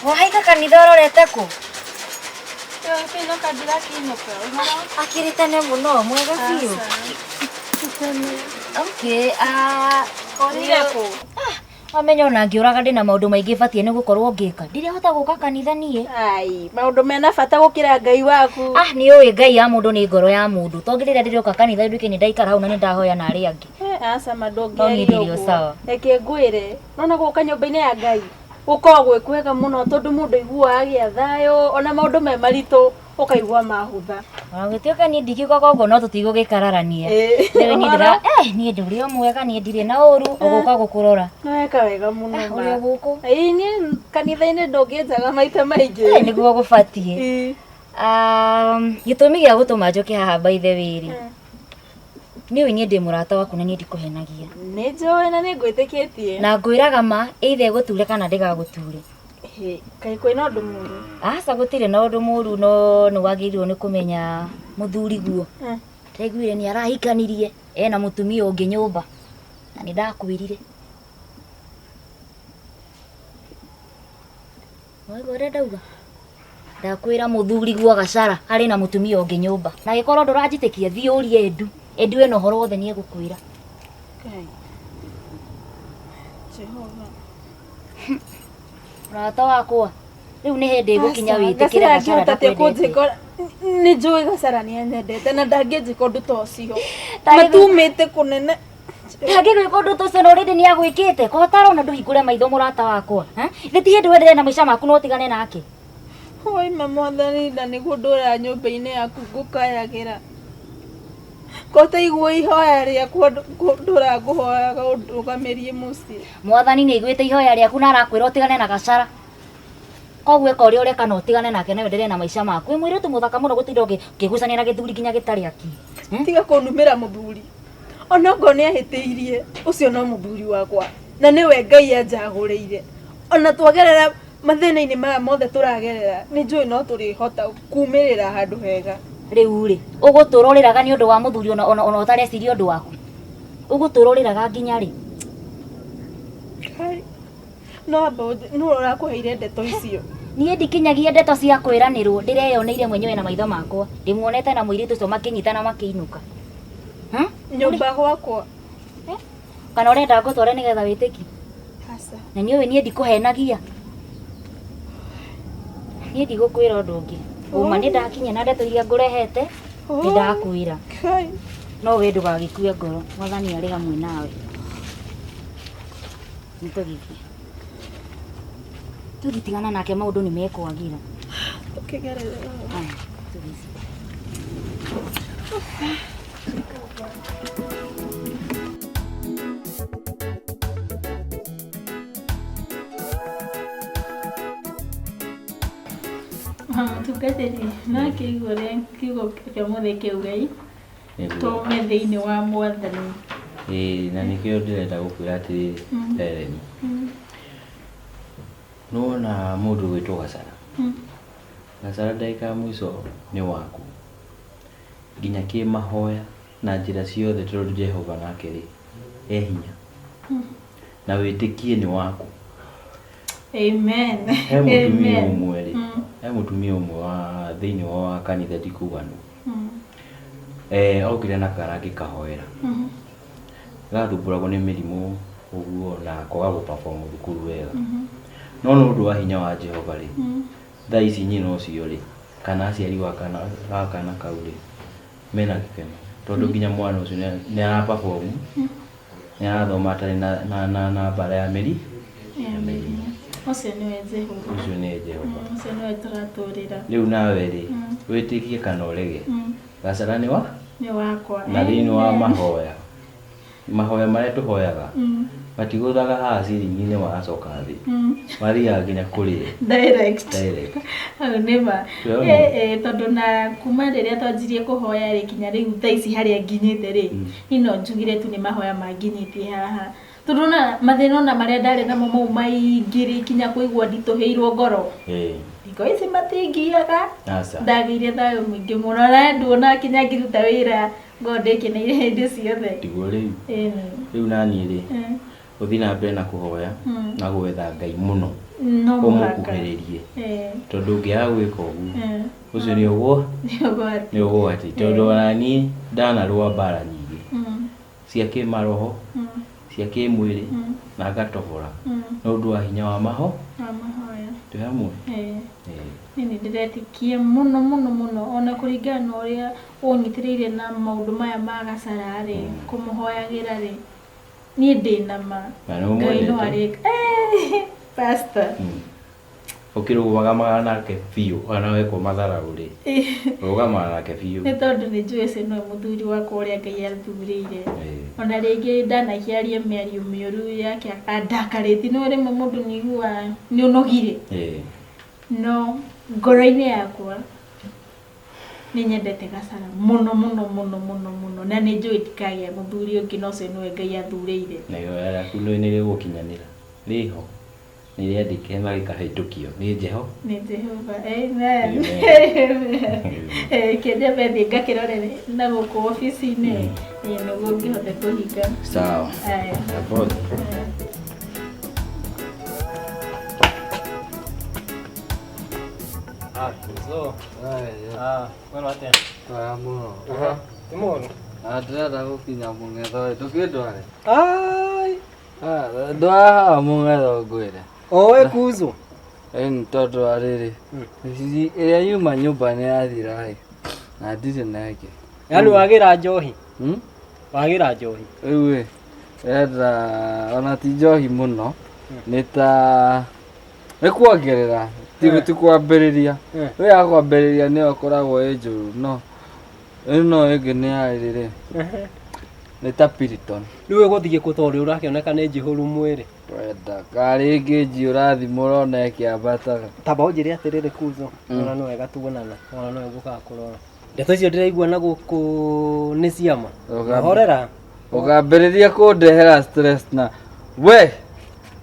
Wahaika kanitha urorete ku? Kino kadira kinyuka. Akiritane muno mwega biũ. Okay, Konire ku. Wamenya ona ngĩũraga ndĩna maũndũ maingĩ batie nĩ gũkorwo ngĩka. Ndirehota gũka kanitha niĩ. Ai, maũndũ mena bata gũkĩra Ngai waku. Nĩ ũĩ Ngai ya mũndũ nĩ ngoro ya mũndũ. To ngĩrĩra ndĩroka kanitha nduĩke nĩ ndaikara hau na nĩ ndahoya na arĩa angĩ. Asa madongi No nĩndirio sawa. Eke ngwĩre. Nona gũka nyũmba-inĩ ya Ngai. Gũkoragwo kwega mũno tondũ mũndũ aiguaga agĩa thayũ ona maũndũ me maritũ ũkaigua mahũtha. Gũtuĩka niĩ ndingĩũka ũguo no tũtigũgĩkararania. Rĩu niĩ ndĩra niĩ ndũrĩ o mwega niĩ ndirĩ na ũru ũgũka gũkũrora. Nĩweka wega mũno ma. Ũrĩa gũkũ. Niĩ kanitha-inĩ ndũngĩnjaga maita maingĩ. Nĩguo gũbatie. Gĩtũmi gĩa gũtũma njoke haha by the way rĩ. Nĩ ũĩ niĩ ndĩ mũrata waku na niĩ ndikũhenagia. Nĩ njũĩ na nĩ ngwĩtĩkĩtie. Na ngwĩraga ma either gũture kana ndĩgagũture. Kaĩ kwĩna ũndũ mũru? Aca gũtirĩ na ũndũ mũru no nĩ wagĩrĩirwo nĩ kũmenya mũthuri guo. Ndĩraiguire nĩ arahikanirie ena mũtumia ũngĩ nyũmba na nĩ ndakwĩrire. Waigua ũrĩa ndauga? Ndakwĩra mũthuri guo Gacara harĩ na mũtumia ũngĩ nyũmba. Na gĩkorwo ndũranjĩtĩkia thiĩ ũrie Edu. Edu ĩno ũhoro wothe nĩ egũkwĩra. Jehova. Mũrata wakwa rĩu nĩ hĩndĩ ĩgũkinya wĩtĩkĩre Gacara ndakwendete. Nĩ njũĩ Gacara nĩ anyendete na ndangĩnjĩka ũndũ ta ũcio. Matumĩte kũnene. Ndangĩgwĩka ũndũ ta ũcio na already nĩ agwĩkĩte. Kũhotara ona ndũhingũre maitho mũrata wakwa. Nĩ ti hĩndĩ wendelee na maica maku no ũtigane nake. Hoi Mwathani na nĩguo ndũra nyũmba-inĩ yaku ngũkayagĩra. Kota igua ihoya rĩakwa ndũra ngũhoyaga ũrũgamĩrie mũciĩ. Mwathani nĩ aiguĩte ihoya rĩaku na arakwĩra ũtigane na Gacara. Koguo eka ũrĩa ũreka na ũtigane nake na wendelee na maica maku. Wĩ mũirĩtu mũthaka mũno gũtinda ũkĩgucania na gĩthuri nginya gĩtarĩ aki. Tiga kũnumĩra mũthuri. Ona ngo nĩ ahĩtĩirie ũcio no mũthuri wakwa. Na nĩwe Ngai anjagũrĩire. Ona twagerera mathĩna-inĩ maya mothe tũragerera nĩ njũĩ no tũrĩhota kumĩrĩra handũ hega. Rĩu rĩ ũgũtũra ũrĩraga nĩ ũndũ wa mũthuri ona ũtareciria ũndũ waku. Ũgũtũra ũrĩraga nginya rĩ? No ũrakũheire ndeto icio. Niĩ ndikinyagia ndeto cia kwĩranĩrwo ndĩreyoneire mwenyewe na maitho makwa. Ndĩmuonete na mũirĩtu ũcio makĩnyitana makĩinũka. Nyũmba gwakwa. Kana ũrenda ngũtware nĩgetha wĩtĩki? Aca. Na nĩ ũĩ niĩ ndikũhenagia. Niĩ ndigũkwĩra ũndũ ũngĩ. Uma nĩ ndakinya na ndeto iria ngũrehete nĩ ndakwĩra. No wĩ ndũgagĩkue ngoro. Mwathani arĩ hamwe nawe. Nĩtũgĩthiĩ. Tũgĩtigana nake maũndũ nĩ mekwagĩra. Ũkĩgerera. Tũgĩthiĩ. Tugatĩri na kĩigũre kiugo kĩa mũtheke Ngai tũme thĩinĩ wa Mwathani. Na nĩkĩo ndĩrenda gũkwĩra atĩrĩrĩ Eleni. Nĩwona mũndũ gwĩtwo Gacara. Gacara ndagĩka ya mũico nĩ waku. Nginya kĩmahoya na njĩra ciothe tondũ Jehova nake rĩ e hinya. Na wĩtĩkie nĩ waku. Amen. He mũtumia ũmwe rĩ. He mũtumia ũmwe wa thĩinĩ wa kanitha ndikuganu. Okire na kana ngĩkahoera. Gathumbũragwo nĩ mĩrimũ ũguo na kwaga gũ-perform thukuru wega. No nĩ ũndũ wa hinya wa Jehova rĩ. Thaa ici nyina ũcio rĩ kana aciari wa kana kau rĩ mena gĩkeno. Tondũ nginya mwana ũcio nĩ ara-perform. Nĩ arathoma atarĩ na mbara ya mĩrimũ. Ũcio nĩwe Jehova. Ũcio nĩ Jehova. Ũcio nĩwe tũratũrĩra. Rĩu nawe rĩ wĩtĩkie kana ũrege. Gacara nĩ wakwa. Na thĩinĩ wa mahoya marĩa tũhoyaga matigũthaga haha ciringi-inĩ magacoka thĩ. Mathiaga nginya kũrĩa direct. Nĩma. Tondũ na kuma rĩrĩa twanjirie kũhoya rĩ kinya rĩu thaa ici harĩa nginyĩte rĩ ino njugire tu nĩ mahoya manginyĩtie haha. Tondũ na mathĩna ona marĩa ndarĩ namo mau maingĩ rĩ kinya kũigua nditũhĩirwo ngoro. Thikũ ici matingiaga. Ndagĩire thayũ mũingĩ mũno na nduona kinya ngĩruta wĩra ngondĩkeneire hĩndĩ ciothe. Tiguo rĩu. Rĩu naniĩ rĩ uthi na mbere na kuhoya na gwetha Ngai muno no umukuhiririe tondu ngiaga gwika uguo ucio ni ugwati tondu onani ndanarua mbara nyingi cia kimaroho cia kimwiri na ngatobora no undu wa hinya wa mahoya tu hamwe nini ndiretikie muno ona kuringana na uria unyitiriire na maundu maya ma gacara ri kumuhoyagira ri ni ndina ma Ngai no ari pastor ukirugamana nake biu ona weko mathara uri rugamana nake biu ni tondu ni njui cio no muthuri wakwa uria Ngai athurire ona ringi ndanakiaria miario mioru yake andakariti no rimwe mundu ni igua ni unogire no ngoro-ini yakwa ni nyendete gacara muno na ni njui ndikagia muthuri ungi no cio niwe Ngai athurire nayo era kuno ni rigukinyanira riho ni riandike na gikahitukio ni Jehova amen kende bethi ngakirorere na guku office-ini ni ngihota kuhinga sawa abod so bueno ate muno timono ndĩrenda gũkinya mũng'etho tũkĩndware ndwaha mũng'etho ngwĩre owe kuzo nĩ tondũ wa rĩrĩ ĩrĩa yuma nyũmba nĩ yathira na ndirĩ neke yaani wagira njohi wagira njohi rĩu enda ona ti njohi mũno nĩ ta nĩ kuongerera ti kwambĩrĩria we ya kwambĩrĩria nĩyo ĩkoragwo ĩ njũru no ĩno ĩngĩ nĩ yarĩrĩ nĩ ta Piriton rĩu ũgũthiĩ kũ tondũ ũrakĩoneka nĩ njihũru mwĩrĩ wenda karĩ ngĩnji ũrathimũra ona ĩkĩambataga tamba ũnjĩre atĩrĩrĩ kuzo ona no wega tuonana ona no ngũkaga kũrora ndeto icio ndĩraigua na gũkũ nĩ ciama horera ũkambĩrĩria kũndehera stress na we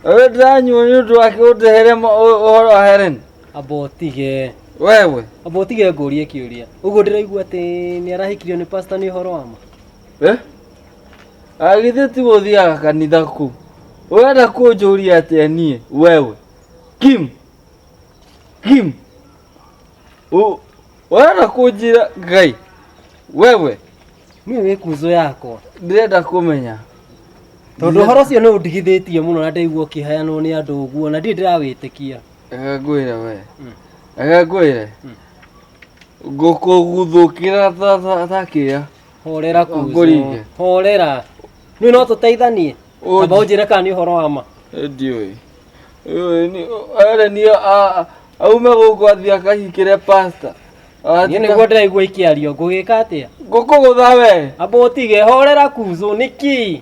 wewe ndanyua nĩ ũndũ wake ũndehere ũhoro wa Helen abotige wewe abotige ngũrie kĩũria ũguo ndĩraigua atĩ nĩ arahikirio nĩ pastor nĩ ũhoro wa ma agithe ti gũthiaga kanitha kũ ũrenda kũnjũria atĩa niĩ wewe Kim ũrenda kũnjĩra Ngai wewe niĩ wĩ kuzo yakwa ndĩrenda kũmenya tondũ ũhoro ũcio nĩ ũndigithĩtie mũno na ndaigua ũkĩheanwo nĩ andũ ũguo na ndirĩ ndĩrawĩtĩkia ega ngwĩre we ega ngwĩre ngũkũguthũkĩra ta kĩĩa horera kuzo horera niĩ no tũteithanie tamba ũnjĩre kana nĩ ũhoro wa ma ndiũĩ Helen aume gũkũ athiĩ akahikĩre pastor niĩ nĩguo ndĩraigua ikĩario ngũgĩka atĩa ngũkũgũtha we amba ũtige horera kuzo nĩkĩ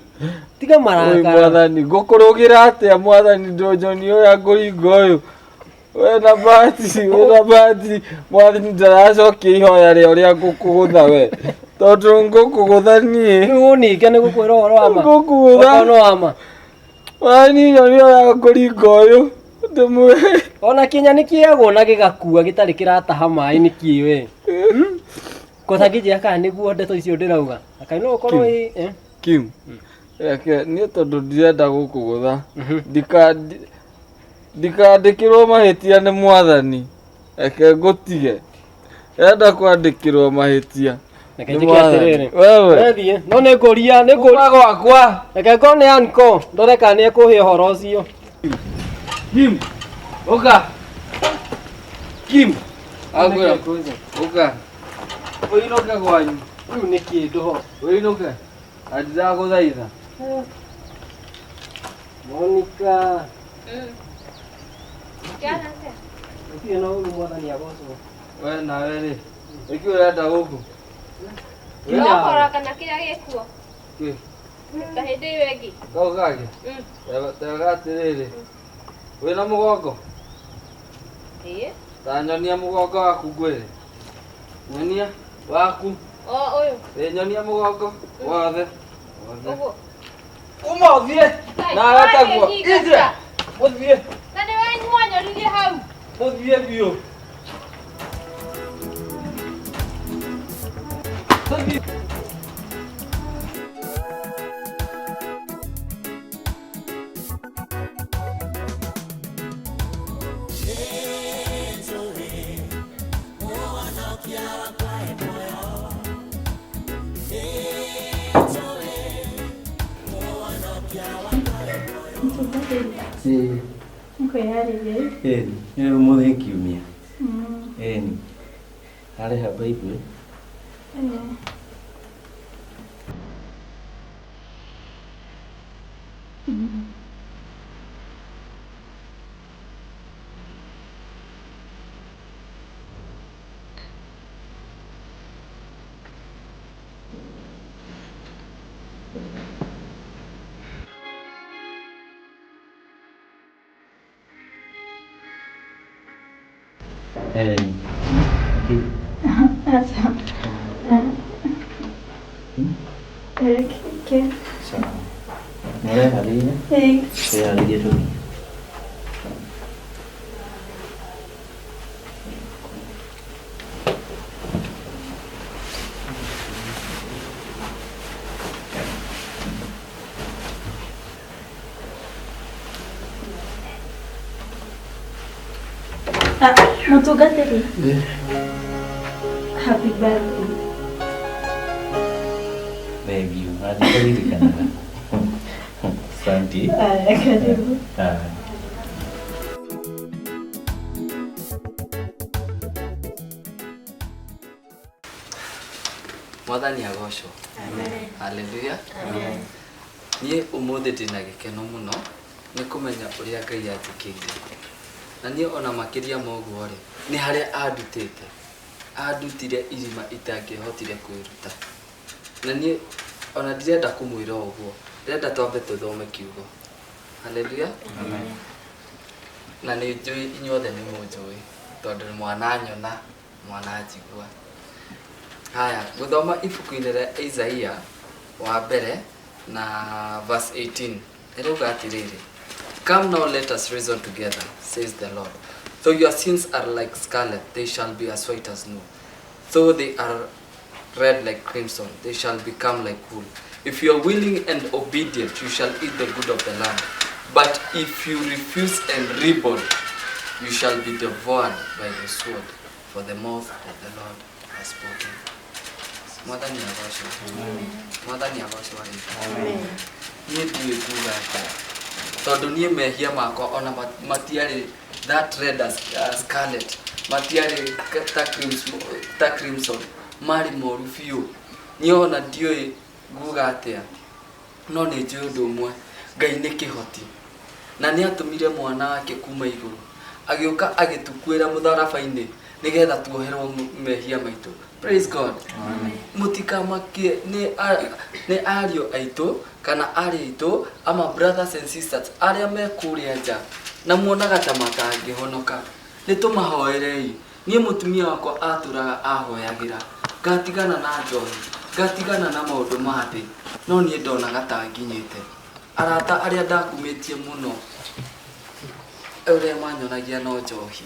tiga marakara mwathani ngũkũrũgĩra atĩa mwathani ndũnyonia ũrĩa ngũringa ũyũ wena bahati mwathani ndaracokia ihoya rĩa ũrĩa ngũkũgũtha we tondũ ngũkũgũtha niĩ rĩu ũninge nĩ gũkwĩra ũhoro wa ma ngũkũgũtha no wa ma wani nyonia ũrĩa ngũringa ũyũ ona kinya nĩ kĩagwo na gĩgakua gĩtarĩ kĩrataha maĩ nĩ kĩwe kosa ngĩnjĩra kana nĩguo ndeto icio ndĩrauga akai no ũkorwo Kim reke niĩ tondũ ndirenda gũkũgũtha ndikandĩkĩrwo mahĩtia nĩ mwathani reke ngũtige enda kwandĩkĩrwo mahĩtia nĩ mwathani wewe thiĩ no nĩ ngũria gwakwa reke ngone anko ndore kana nĩ ekũhe ũhoro ũcio Kim ũka Kim agwĩra ũka ũinũke gwanyu rĩu nĩ kĩndũ ho ũinũke ndĩragũthaitha Monica ũtirĩ na ũru mwathani agocwo we nawe rĩ ĩkĩ ũrenda gũkũ Nokora kana kĩrĩa gĩkuo ta hĩndĩ ĩyo ĩngĩ kau kangĩ tega atĩrĩrĩ wĩna mũgongo ta nyonia mũgongo waku ngwĩre nyonia waku ũyũ nyonia mũgongo wothe ũguo uma ũthiĩ na wetaguo ije ũthiĩ na nĩ wanyoririe hau ũthiĩ biũ Eni, ni umuthi kiumia. Eni. Harĩ ha Bible. Eni. Asa. Okay. Sawa. Nĩũreharĩria? Wĩharĩrie tũthiĩ. Mũtungatĩri. Happy birthday. Thank you. Nĩndirikanaga. Asante. Karibu. Mwathani agocwo. Haleluya. Niĩ ũmũthĩ ndĩna gĩkeno mũno nĩ kũmenya ũrĩa Ngai anjĩkĩire. Na niĩ ona makĩria ma ũguo rĩ, nĩ harĩa andutĩte. Andutire irima itangĩhotire kwĩruta. Na niĩ ona ndirenda kũmwĩra ũguo. Ndĩrenda twambe tũthome kiugo. Haleluya. Amen. Na nĩ njũĩ inyuothe nĩ mũnjũĩ tondũ nĩ mwana nyona, mwana njigua. Haya, gũthoma ibuku-inĩ rĩa Isaia wa mbere na verse 18. Ĩrauga atĩrĩrĩ. Come now, let us reason together, says the Lord. Though your sins are like scarlet, they shall be as white as snow. Though they are red like crimson, they shall become like wool. If you are willing and obedient, you shall eat the good of the land. But if you refuse and rebel, you shall be devoured by the sword, for the mouth of the Lord has spoken. Mwathani agocwo. Mwathani agocwo. Amen. Niĩ ndiũĩ kuuga atĩa. Tondũ niĩ mehia makwa ona matiarĩ that red as scarlet, matiarĩ ta crimson, marĩ moru biũ. Niĩ ona ndiũĩ nguga atĩa, no nĩ njũĩ ũndũ ũmwe, Ngai nĩ kĩhoti. Na nĩ atũmire mwana wake kuma igũrũ, agĩũka agĩtukuĩra mũtharaba-inĩ nĩgetha tuoherwo mehia maitũ. Praise God. Amen. Mũtikamakie nĩ ariũ aitũ kana arĩ aitũ ama brothers and sisters arĩa me kũrĩa nja na muonaga ta matangĩhonoka. Nĩ tũmahoerei. Niĩ mũtumia wakwa atũraga ahoyagĩra, ngatigana na njohi, ngatigana na maũndũ ma thĩ, no niĩ ndonaga ta nginyĩte. Arata arĩa ndakumĩtie mũno ũrĩa manyonagia no njohi,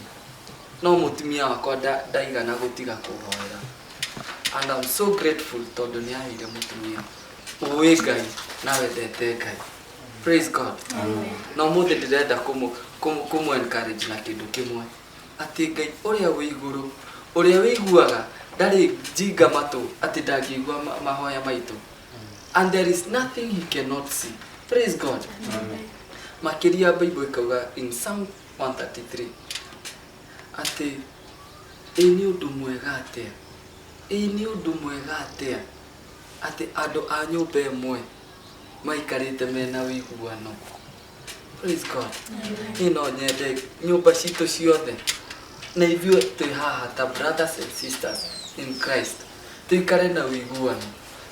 no mũtumia wakwa ndaigana gũtiga kũhoera. And I'm so grateful tondũ nĩ aheire mũtumia ũĩ Ngai na wendete Ngai. Praise God. Amen. Na mũthĩ ndĩrenda kũmũ encourage na kĩndũ kĩmwe atĩ Ngai ũrĩa wĩ igũrũ, ũrĩa wĩiguaga ndarĩ njinga matũ atĩ ndangĩigua mahoya maitũ. And there is nothing he cannot see. Praise God. Amen. Makĩria Bible ĩkauga in Psalm 133 atĩ nĩ ũndũ mwega atĩa, nĩ ũndũ mwega atĩa atĩ andũ a nyũmba ĩmwe maikarĩte mena wĩiguano. Praise God. Ĩno nyende nyũmba citũ ciothe na ithuĩ twĩ haha ta brothers and sisters in Christ tuikare na wĩiguano,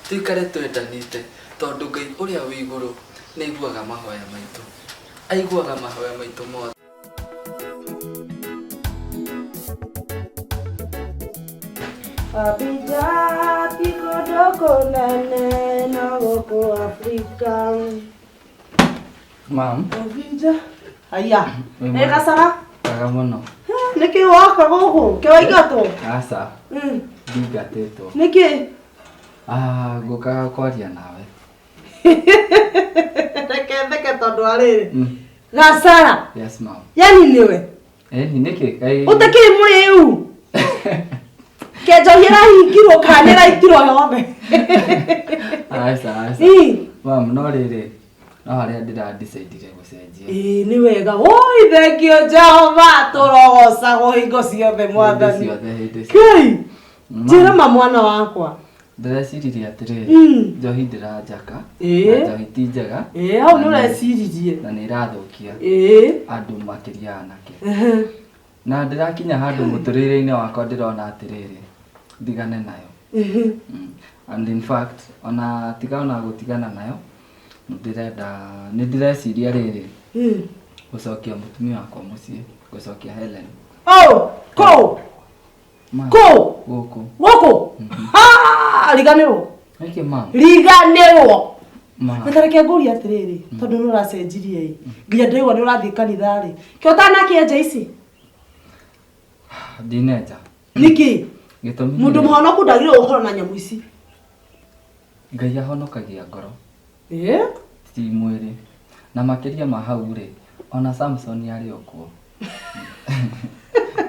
tuikare twendanĩte tondũ Ngai ũrĩa wĩ igũrũ nĩ aiguaga mahoya maitũ, aiguaga mahoya maitũ mothe. Abija pikodoko nene na goko Afrika. Ma'am. Abija. Aya. Eka sara. Kaga mũno. Niki waka goko, ke waigato. Asa. Ndigatĩtwo. Niki? Ngũkaga kwaria nawe. Reke tondu arĩrĩ. Gasara. Yes ma'am. Yani niwe. Nĩkĩ kai. Utakiri mũrĩu. Kejo hira hingirwo kanĩra itirwo yothe. Asa. Ma'am, no rĩrĩ. no haria ndĩra-decide gũcenjia. Nĩ wega. Oi, thengio Jehova, tũrogocagwo hingo ciothe Mwathani. Kai, njĩra mwana wakwa. Ndĩreciririe atĩrĩrĩ, njohi ndĩranjaka, njohi ti njega. Hau nĩ ũreciririe. Na nĩ ĩrathũkia andũ makĩria anake. Na ndĩrakinya handũ mũtũrĩre-inĩ wakwa ndĩrona atĩrĩrĩ, ndigane nayo. And in fact, ona tigana gũtigana nayo, nĩ ndĩreciria rĩrĩ, gũcokia mũtumia wakwa mũciĩ, gũcokia Helen. Kũ? Gũkũ? Riganĩrwo. Riganĩrwo. Nĩtareke ngũria atĩrĩrĩ, tondũ nĩ ũracenjirie nginya ndĩraigua nĩ ũrathiĩ kanitha-rĩ. Kĩ ũtanakĩenja ici? Ndinenja. Nĩkĩ? Mũndũ mũhonoku ndagĩrĩirwo gũkorwo na nyamũ ici. Ngai ahonokagia ngoro. Ti mwĩrĩ. Na makĩria ma hau-rĩ, ona Samson arĩ o kuo.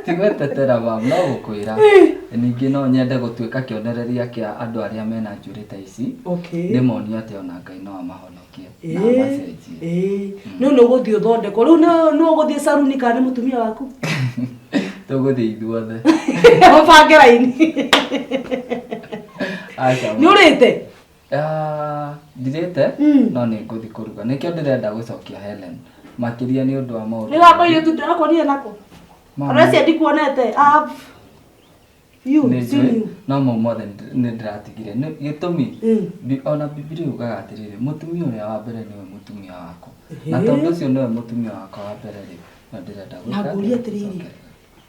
Tigwetetera mam, no gũkwĩra. Ningĩ no nyende gũtuĩka kĩonereria kĩa andũ arĩa mena njuĩrĩ ta ici. Ndĩmonie atĩ ona Ngai no amahonokie na amacenjie. Rĩu nĩ ũgũthiĩ ũthondekwo. Rĩu nĩ ũgũthiĩ saruni kana nĩ mũtumia waku? Tũgũthiĩ ithuothe. Ũbange raini. Nĩ ũrĩte? Ndirĩte, no nĩ ngũthiĩ kũruga. Nĩkĩo ndĩrenda gũcokia Helen. Makĩria nĩ ũndũ wa maũndũ. Nĩ gako irio tu ndĩrakorire nako. Arĩa ndikuonete. No mothe nĩ ndĩratigire. Gĩtũmi, ona Bibilia yugaga atĩrĩrĩ, mũtumia ũrĩa wa mbere nĩwe mũtumia wakwa. Na tondũ ũcio nĩwe mũtumia wakwa wa mbere-rĩ, no ndĩrenda gwĩka. Na ngũria atĩrĩrĩ,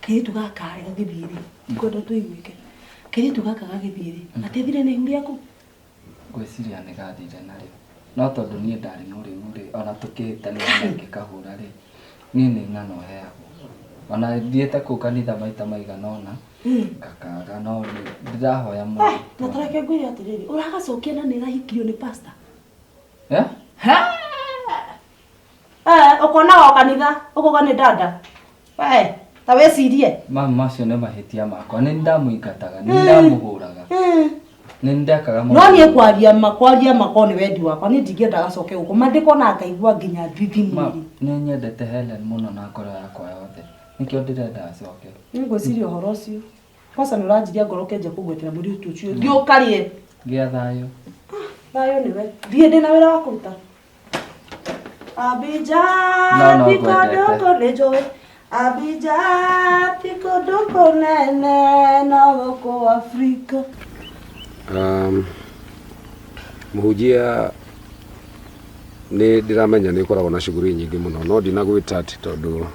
kairĩtu gaka gagĩthiĩ-rĩ, ikwenda tũiguĩke. Kairĩtu gaka gagĩthiĩ-rĩ, atethire na ihu rĩaku? Ngwĩciria nĩ gathire narĩo. No tondũ niĩ ndarĩ mũrĩu-rĩ, ona tũkĩhĩtania na ngĩkahũra-rĩ, niĩ nĩ ng'ano heagwo. Ona thiĩte kũu kanitha maita maigana ũna, ngakaga, no ndĩrahoya mũno. Na tareke ngwĩre atĩrĩrĩ, ũragacokia na nĩ ĩrahikirio nĩ pastor? Ũkonaga o kanitha, ũkauga nĩ dada. Ta wĩcirie. Macio nĩ mahĩtia makwa, nĩ ndamũingataga, nĩ ndamũhũraga. Nĩ ndekaga mũno. No niĩ kwaria makwa nĩ wendi wakwa, niĩ ndingĩenda gacoke gũkũ. Mandĩkona ngaigua nginya thithimiri. Nĩ nyendete Helen mũno na ngoro yakwa yothe. Nĩkĩo ndĩrenda acoke. Ngwĩciria ũhoro ũcio. Kwanza nĩ ũranjiria ngoro ũkĩanjia kũgwetera mũirĩtu ũcio. Thiĩ ũkarie. Gĩa thayũ. Thayũ nĩwe. Thiĩ ndĩna wĩra wa kũruta. Abija tikodoko nĩ njũĩ. Abija tikodoko nene na gũkũ Afrika. Mũhunjia nĩ ndĩramenya nĩ ũkoragwo na shughuli nyingĩ mũno, no ndinagwĩta atĩ tondũ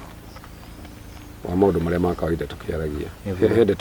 wa maũndũ marĩa ma kawaida tũkĩaragia.